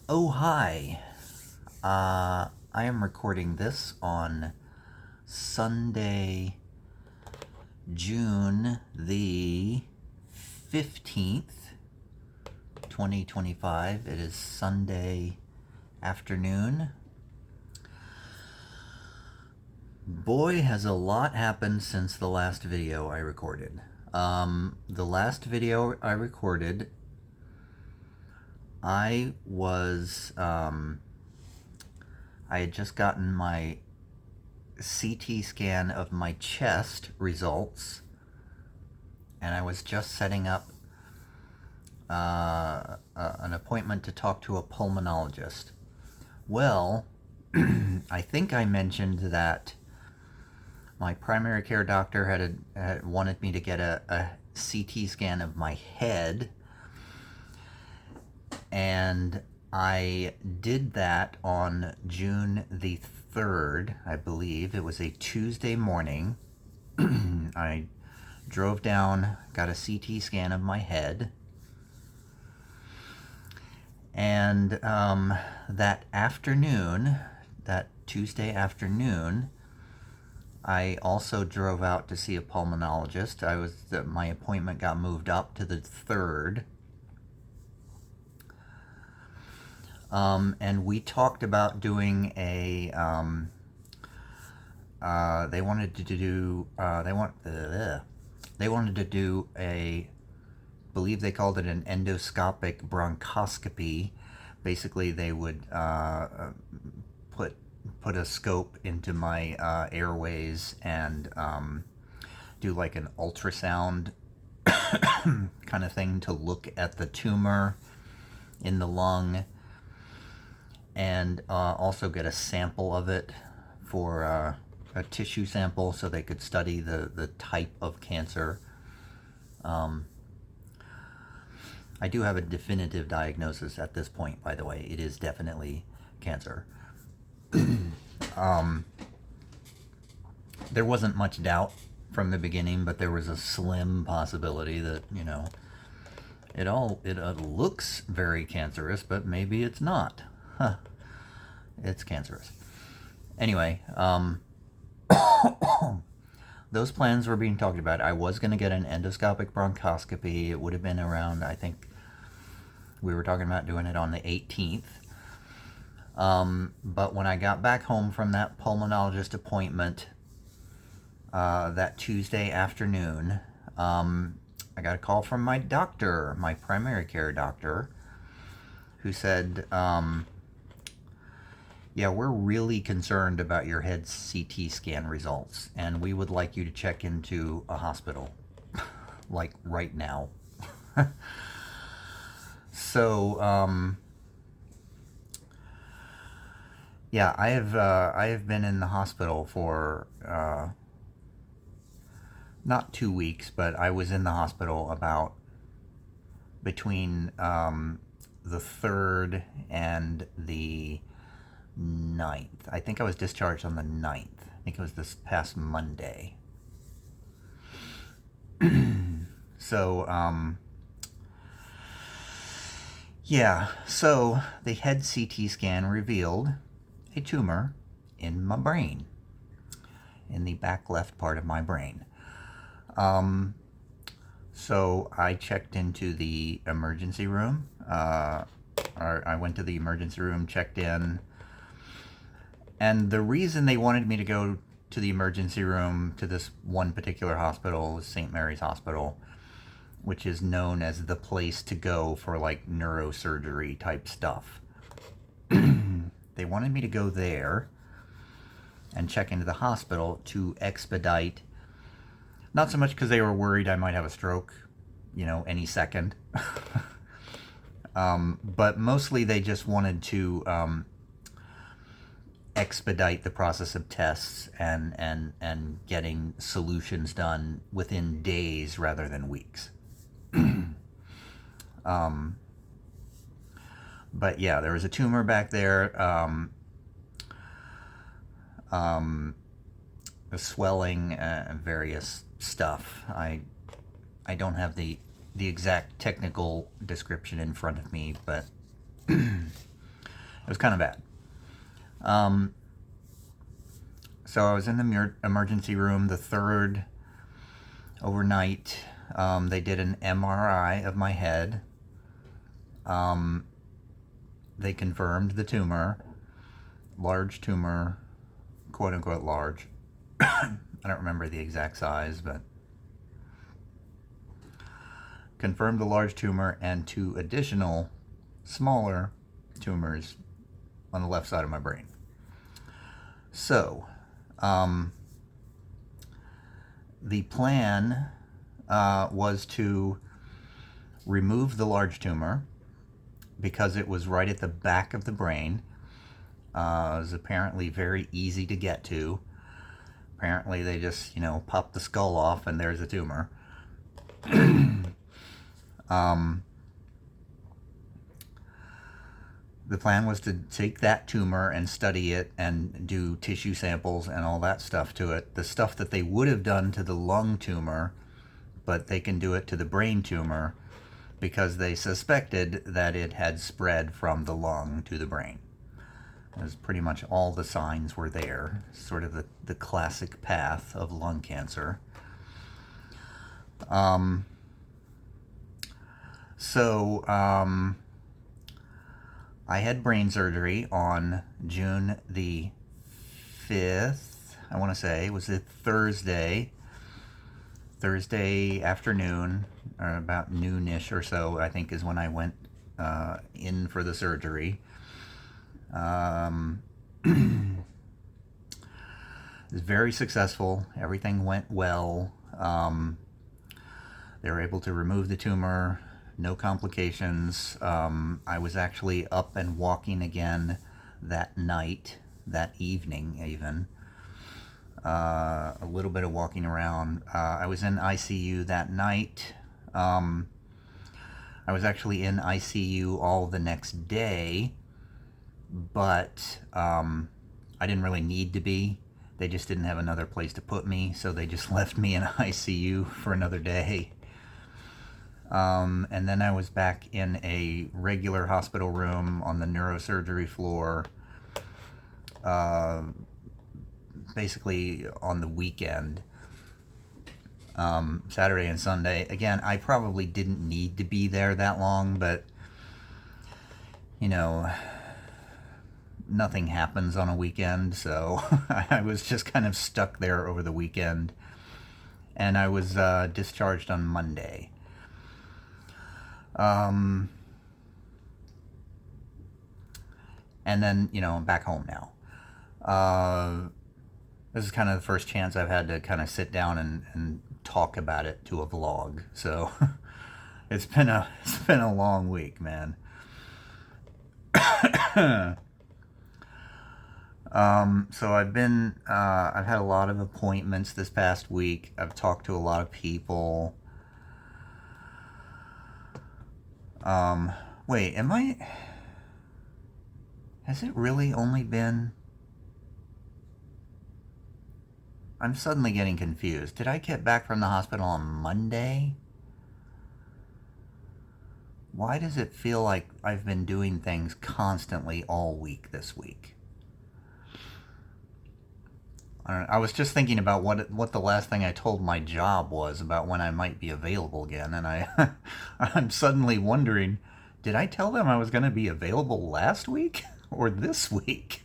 Oh, hi. I am recording this on Sunday, June the 15th, 2025. It is Sunday afternoon. Boy, has a lot happened since the last video I recorded. The last video I recorded, I had just gotten my CT scan of my chest results, and I was just setting up an appointment to talk to a pulmonologist. Well, I think I mentioned that my primary care doctor had wanted me to get a CT scan of my head, and I did that on June the 3rd, I believe. It was a Tuesday morning. I drove down, got a CT scan of my head, and that afternoon, that Tuesday afternoon, I also drove out to see a pulmonologist. My appointment got moved up to the 3rd. And we talked about doing a, they wanted to do a, believe they called it an endoscopic bronchoscopy. Basically, they would put a scope into my airways and do like an ultrasound kind of thing to look at the tumor in the lung, and also get a sample of it for a tissue sample so they could study the type of cancer. I do have a definitive diagnosis at this point, by the way. It is definitely cancer. There wasn't much doubt from the beginning, but there was a slim possibility that, it looks very cancerous, but maybe it's not. Huh. It's cancerous. Anyway, those plans were being talked about. I was going to get an endoscopic bronchoscopy. It would have been around, I think, we were talking about doing it on the 18th. But when I got back home from that pulmonologist appointment that Tuesday afternoon, I got a call from my doctor, my primary care doctor, who said, yeah, we're really concerned about your head CT scan results, and we would like you to check into a hospital, like right now. So, yeah, I have been in the hospital for not 2 weeks, but I was in the hospital about between the 3rd and the 9th. I think I was discharged on the 9th. I think it was this past Monday. So, yeah, so the head CT scan revealed a tumor in my brain, in the back left part of my brain. So I checked into the emergency room. I went to the emergency room, checked in, and the reason they wanted me to go to the emergency room to this one particular hospital was St. Mary's Hospital, which is known as the place to go for like neurosurgery type stuff. They wanted me to go there and check into the hospital to expedite, not so much because they were worried I might have a stroke, any second, but mostly they just wanted to expedite the process of tests and getting solutions done within days rather than weeks. But yeah, there was a tumor back there, a swelling, various stuff. I don't have the exact technical description in front of me, but It was kind of bad. Um, so I was in the emergency room the third overnight. They did an MRI of my head. They confirmed the tumor, large tumor, quote unquote large. I don't remember the exact size, but confirmed the large tumor and 2 additional smaller tumors on the left side of my brain. So, the plan was to remove the large tumor because it was right at the back of the brain. It was apparently very easy to get to. Apparently they just, pop the skull off and there's a tumor. The plan was to take that tumor and study it and do tissue samples and all that stuff to it. The stuff that they would have done to the lung tumor, but they can do it to the brain tumor because they suspected that it had spread from the lung to the brain. As pretty much all the signs were there, sort of the classic path of lung cancer. I had brain surgery on June the 5th, I want to say. It was a Thursday afternoon, or about noonish or so, I think is when I went in for the surgery. It was very successful. Everything went well. They were able to remove the tumor, no complications. I was actually up and walking again that night, that evening even. A little bit of walking around. I was in ICU that night. I was actually in ICU all the next day, but I didn't really need to be. They just didn't have another place to put me, so they just left me in ICU for another day. And then I was back in a regular hospital room on the neurosurgery floor, basically on the weekend, Saturday and Sunday. Again, I probably didn't need to be there that long, but, nothing happens on a weekend, so I was just kind of stuck there over the weekend, and I was discharged on Monday. And then, I'm back home now. This is kind of the first chance I've had to kind of sit down and talk about it to a vlog. So it's been a long week, man. So I've had a lot of appointments this past week. I've talked to a lot of people. Wait, has it really only been... I'm suddenly getting confused. Did I get back from the hospital on Monday? Why does it feel like I've been doing things constantly all week this week? I was just thinking about what the last thing I told my job was about when I might be available again, and I'm suddenly wondering, did I tell them I was going to be available last week or this week?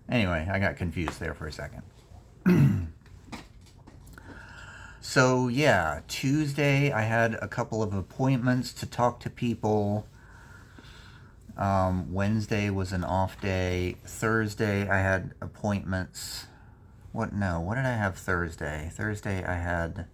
Anyway, I got confused there for a second. So yeah, Tuesday I had a couple of appointments to talk to people. Wednesday was an off day. Thursday I had appointments. What did I have Thursday? Thursday I had...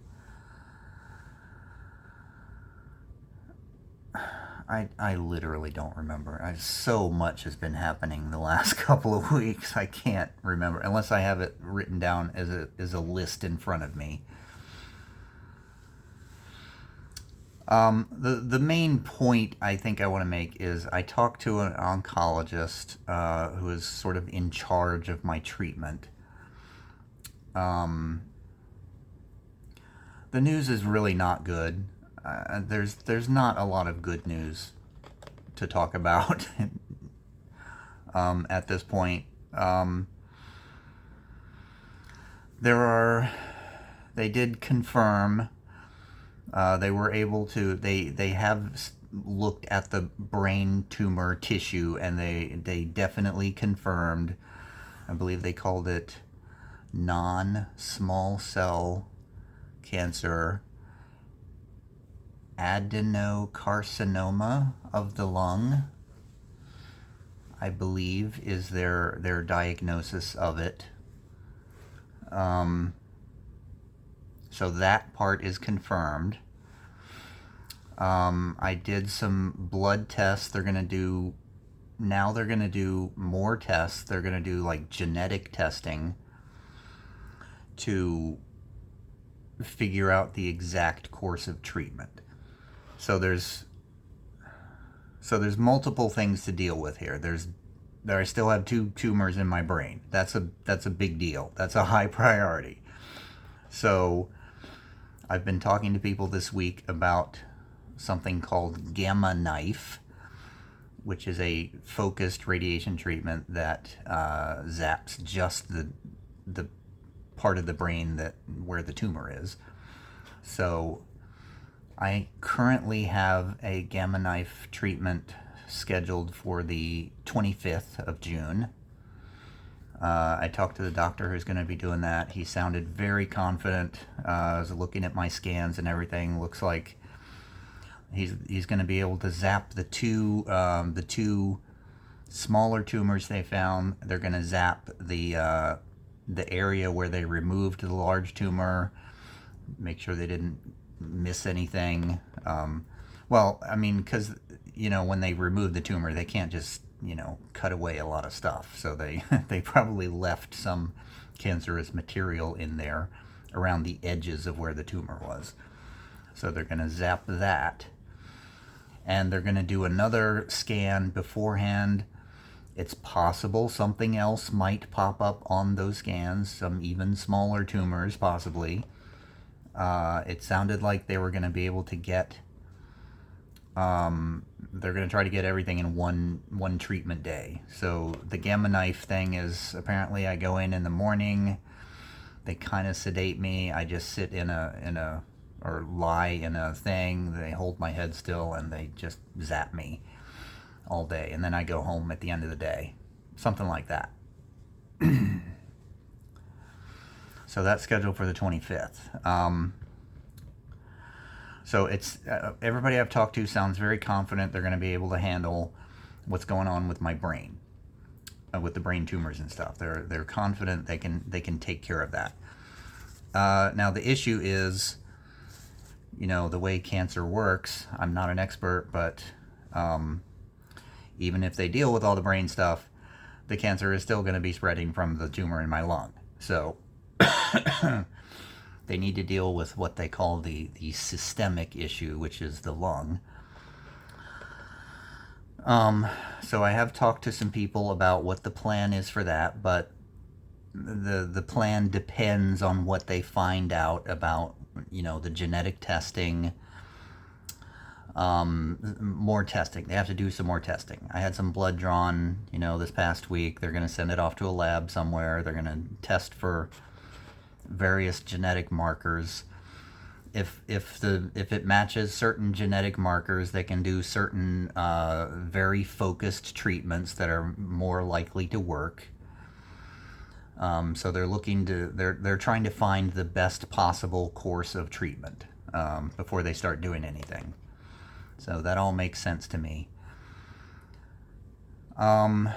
I literally don't remember. So much has been happening the last couple of weeks. I can't remember unless I have it written down as a list in front of me. The main point I think I want to make is I talked to an oncologist who is sort of in charge of my treatment. The news is really not good. There's not a lot of good news to talk about at this point. They did confirm, they were able to, they have looked at the brain tumor tissue, and they definitely confirmed, I believe they called it non-small cell cancer, adenocarcinoma of the lung, I believe, is their diagnosis of it. So that part is confirmed. I did some blood tests. They're going to do more tests. They're going to do like genetic testing to figure out the exact course of treatment. So there's multiple things to deal with here. I still have 2 tumors in my brain. That's a big deal. That's a high priority. So I've been talking to people this week about something called Gamma Knife, which is a focused radiation treatment that zaps just the part of the brain where the tumor is. So I currently have a Gamma Knife treatment scheduled for the 25th of June. I talked to the doctor who's going to be doing that. He sounded very confident. I was looking at my scans and everything. Looks like he's going to be able to zap the two smaller tumors they found. They're going to zap the area where they removed the large tumor, make sure they didn't miss anything. Well, I mean, because when they remove the tumor, they can't just cut away a lot of stuff. So they probably left some cancerous material in there around the edges of where the tumor was. So they're going to zap that, and they're going to do another scan beforehand. It's possible something else might pop up on those scans, some even smaller tumors possibly. It sounded like they were going to be able to get, they're going to try to get everything in one treatment day. So the Gamma Knife thing is, apparently I go in the morning, they kind of sedate me, I just sit or lie in a thing, they hold my head still, and they just zap me all day, and then I go home at the end of the day, something like that. So that's scheduled for the 25th. So it's everybody I've talked to sounds very confident they're going to be able to handle what's going on with my brain, with the brain tumors and stuff. They're confident they can take care of that. Now the issue is, the way cancer works. I'm not an expert, but even if they deal with all the brain stuff, the cancer is still going to be spreading from the tumor in my lung. So they need to deal with what they call the systemic issue, which is the lung. So I have talked to some people about what the plan is for that, but the plan depends on what they find out about, the genetic testing. More testing. They have to do some more testing. I had some blood drawn, this past week. They're going to send it off to a lab somewhere. They're going to test for various genetic markers. If it matches certain genetic markers, they can do certain very focused treatments that are more likely to work. So they're trying to find the best possible course of treatment before they start doing anything. So that all makes sense to me. Now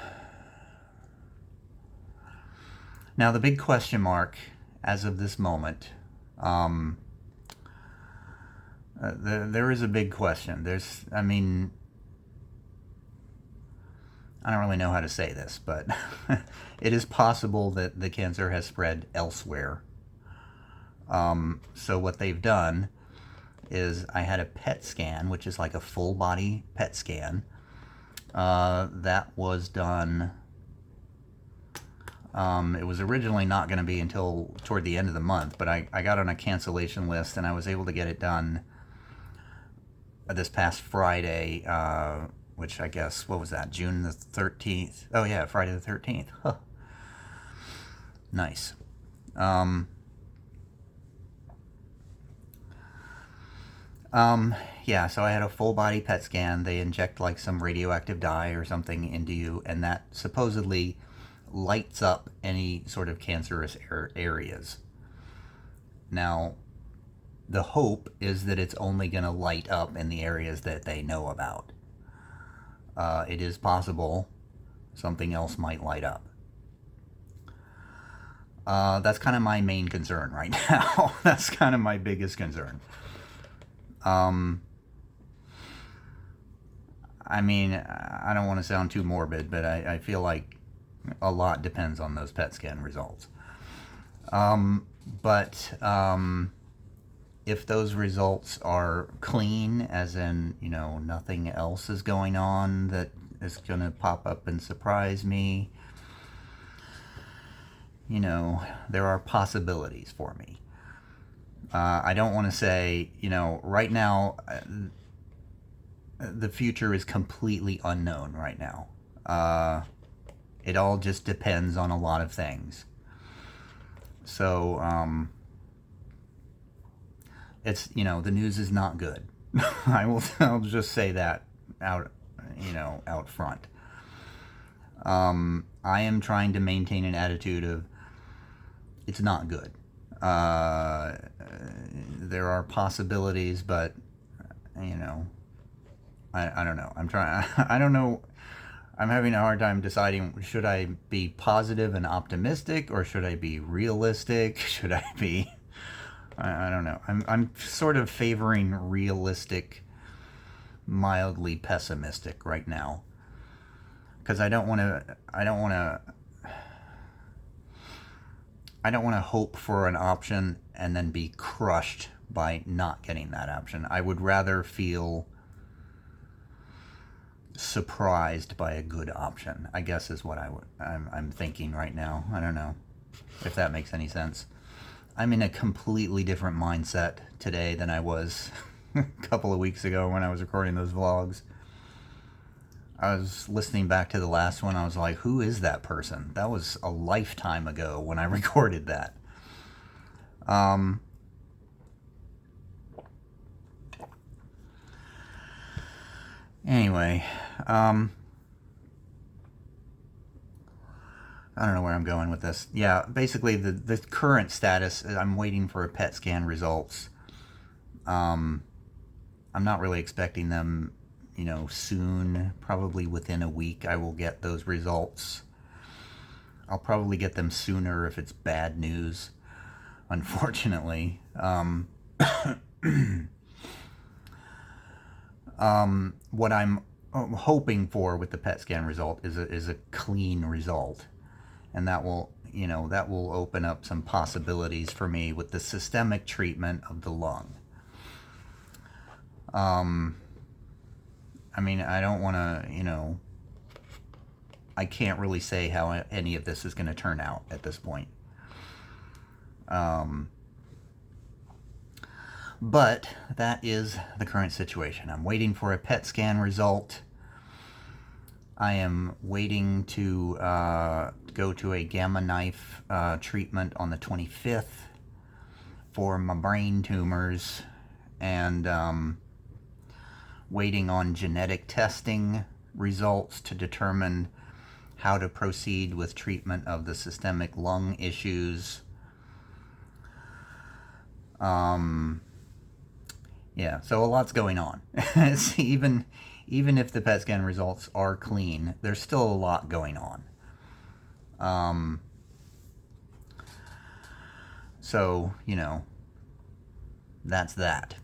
the big question mark as of this moment, there is a big question. I don't really know how to say this, but it is possible that the cancer has spread elsewhere. So what they've done is, I had a PET scan, which is like a full body PET scan. That was done, it was originally not going to be until toward the end of the month, but I got on a cancellation list, and I was able to get it done this past Friday, which I guess, what was that, June the 13th? Oh yeah, Friday the 13th. Huh. Nice. Um, yeah, so I had a full body PET scan. They inject like some radioactive dye or something into you, and that supposedly lights up any sort of cancerous areas. Now, the hope is that it's only going to light up in the areas that they know about. It is possible something else might light up. That's kind of my main concern right now. That's kind of my biggest concern. I mean, I don't want to sound too morbid, but I feel like a lot depends on those PET scan results. But if those results are clean, as in, nothing else is going on that is going to pop up and surprise me, there are possibilities for me. I don't want to say, right now, the future is completely unknown right now. It all just depends on a lot of things. So, it's, the news is not good. I'll just say that out front. I am trying to maintain an attitude of, it's not good. There are possibilities, but, I don't know. I don't know. I'm having a hard time deciding, should I be positive and optimistic, or should I be realistic? Should I be, I don't know. I'm sort of favoring realistic, mildly pessimistic right now. Because I don't want to hope for an option and then be crushed by not getting that option. I would rather feel surprised by a good option, I guess, is what I'm thinking right now. I don't know if that makes any sense. I'm in a completely different mindset today than I was a couple of weeks ago when I was recording those vlogs. I was listening back to the last one. I was like, who is that person? That was a lifetime ago when I recorded that. Anyway, I don't know where I'm going with this. Yeah, basically the current status is I'm waiting for PET scan results. I'm not really expecting them, soon. Probably within a week I will get those results. I'll probably get them sooner if it's bad news, unfortunately. What I'm hoping for with the PET scan result is a clean result, and that will open up some possibilities for me with the systemic treatment of the lung. I mean, I don't want to, I can't really say how any of this is going to turn out at this point. But that is the current situation. I'm waiting for a PET scan result. I am waiting to go to a Gamma Knife treatment on the 25th for my brain tumors, and waiting on genetic testing results to determine how to proceed with treatment of the systemic lung issues. Yeah, so a lot's going on. Even if the PET scan results are clean, there's still a lot going on. So, that's that.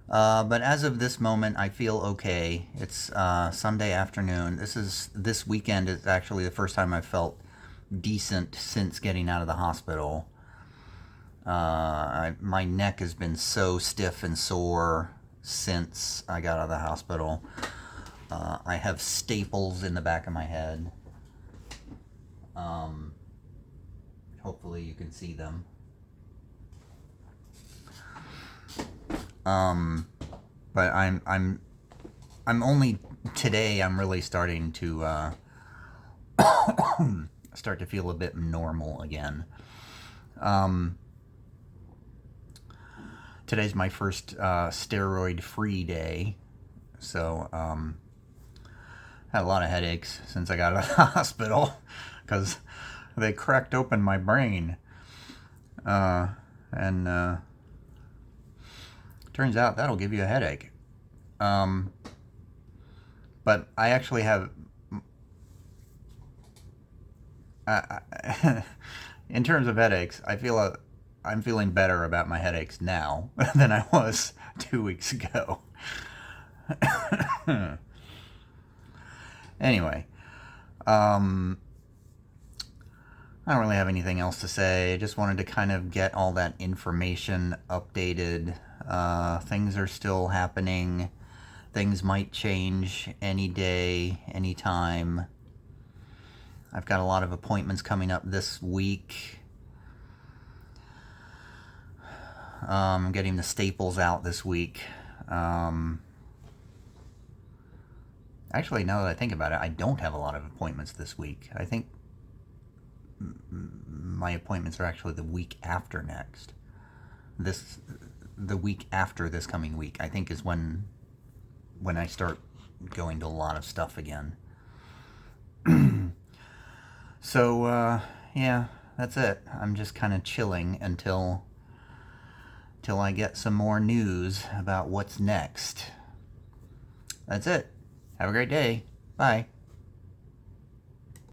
But as of this moment, I feel okay. It's Sunday afternoon. This weekend is actually the first time I've felt decent since getting out of the hospital. My neck has been so stiff and sore since I got out of the hospital. I have staples in the back of my head. Hopefully you can see them. But I'm only today I'm really starting to start to feel a bit normal again. Today's my first steroid-free day, so had a lot of headaches since I got out of the hospital because they cracked open my brain, and turns out that'll give you a headache. But I actually have, in terms of headaches, I'm feeling better about my headaches now than I was 2 weeks ago. Anyway, I don't really have anything else to say. I just wanted to kind of get all that information updated. Things are still happening. Things might change any day, any time. I've got a lot of appointments coming up this week. Getting the staples out this week. Actually, now that I think about it, I don't have a lot of appointments this week. I think my appointments are actually the week after next. The week after this coming week, I think, is when I start going to a lot of stuff again. So, yeah, that's it. I'm just kind of chilling until I get some more news about what's next. That's it. Have a great day. Bye.